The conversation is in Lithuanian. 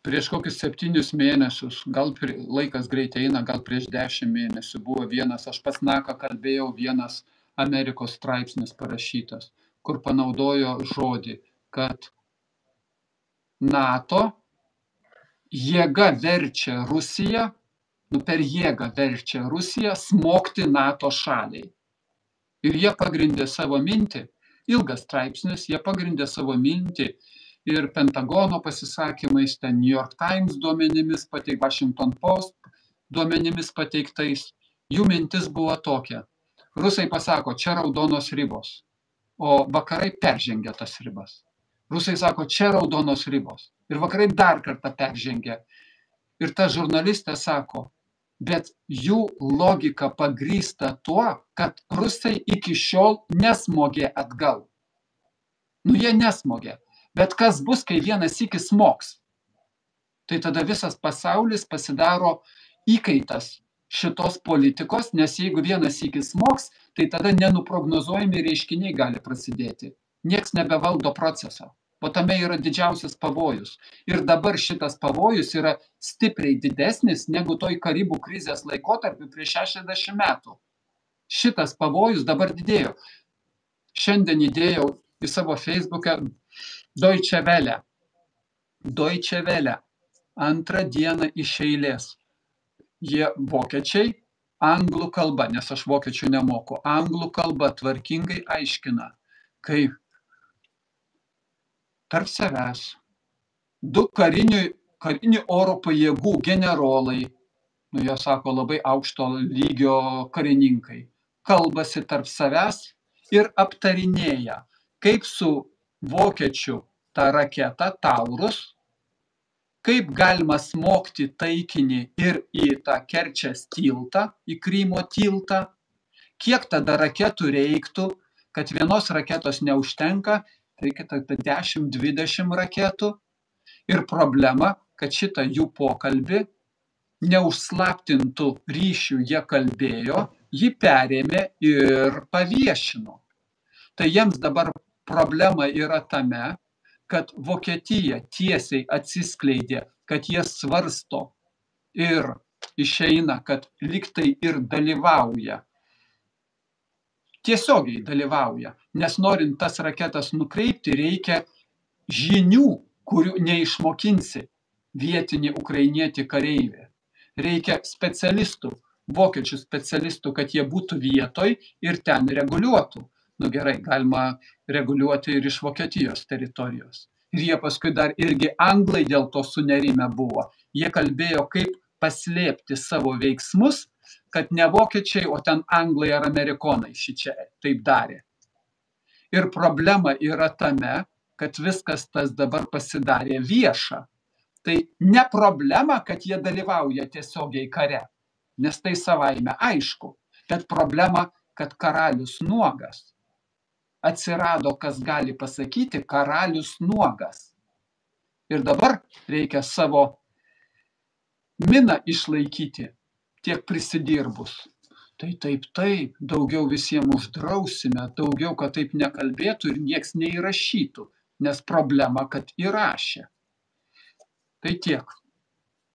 prieš kokius 7 mėnesius, gal laikas greitai eina, gal prieš 10 mėnesių buvo vienas, aš pas Naką kalbėjau, vienas Amerikos straipsnis parašytas, kur panaudojo žodį, kad NATO jėga verčia Rusiją, per jėgą verčia Rusiją smogti NATO šaliai. Ir jie pagrindė savo mintį, ilgas straipsnis, jie pagrindė savo mintį ir Pentagono pasisakymais, ten New York Times duomenimis, Washington Post duomenimis pateiktais. Jų mintis buvo tokia. Rusai pasako, čia raudonos ribos, o vakarai peržengia tas ribas. Rusai sako, čia raudonos ribos. Ir vakarai dar kartą peržengia. Ir ta žurnalistė sako, bet jų logika pagrįsta tuo, kad rusai iki šiol nesmogė atgal. Jie nesmogė. Bet kas bus, kai vienas sykis smogs? Tai tada visas pasaulis pasidaro įkaitas šitos politikos, nes jeigu vienas sykis smogs, tai tada nenuprognozuojami reiškiniai gali prasidėti. Niekas nebevaldo proceso. O tame yra didžiausias pavojus. Ir dabar šitas pavojus yra stipriai didesnis negu toj Karibų krizės laikotarpiu prieš 60 metų. Šitas pavojus dabar didėjo. Šiandien įdėjau į savo Facebooką Deutsche Welle. Deutsche Welle. 2 dieną iš eilės. Jie vokiečiai, anglų kalba, nes aš vokiečių nemoku, anglų kalba tvarkingai aiškina, kaip tarp savęs 2 karinių oro pajėgų generolai, jie sako labai aukšto lygio karininkai, kalbasi tarp savęs ir aptarinėja, kaip su vokiečių ta raketa Taurus, kaip galima smogti taikinį ir į tą Kerčės tiltą, į Krymo tiltą, kiek tada raketų reiktų, kad vienos raketos neužtenka, reikia 10-20 raketų. Ir problema, kad šitą jų pokalbį neužslaptintų ryšių jie kalbėjo, jį perėmė ir paviešino. Tai jiems dabar problema yra tame, kad Vokietija tiesiai atsiskleidė, kad jie svarsto ir išeina, kad lygtai ir dalyvauja. Tiesiogiai dalyvauja, nes norint tas raketas nukreipti, reikia žinių, kurių neišmokinsi vietinį ukrainietį kareivį. Reikia specialistų, vokiečių specialistų, kad jie būtų vietoj ir ten reguliuotų. Gerai, galima reguliuoti ir iš Vokietijos teritorijos. Ir jie paskui dar irgi anglai dėl to sunerime buvo. Jie kalbėjo, kaip paslėpti savo veiksmus, kad ne vokiečiai, o ten anglai ar amerikonai šičia taip darė. Ir problema yra tame, kad viskas tas dabar pasidarė vieša. Tai ne problema, kad jie dalyvauja tiesiogiai kare, nes tai savaime aišku, bet problema, kad karalius nuogas. Atsirado, kas gali pasakyti, karalius nuogas. Ir dabar reikia savo miną išlaikyti, tiek prisidirbus. Tai taip, daugiau visiems uždrausime, daugiau, kad taip nekalbėtų ir nieks neįrašytų, nes problema, kad įrašė. Tai tiek.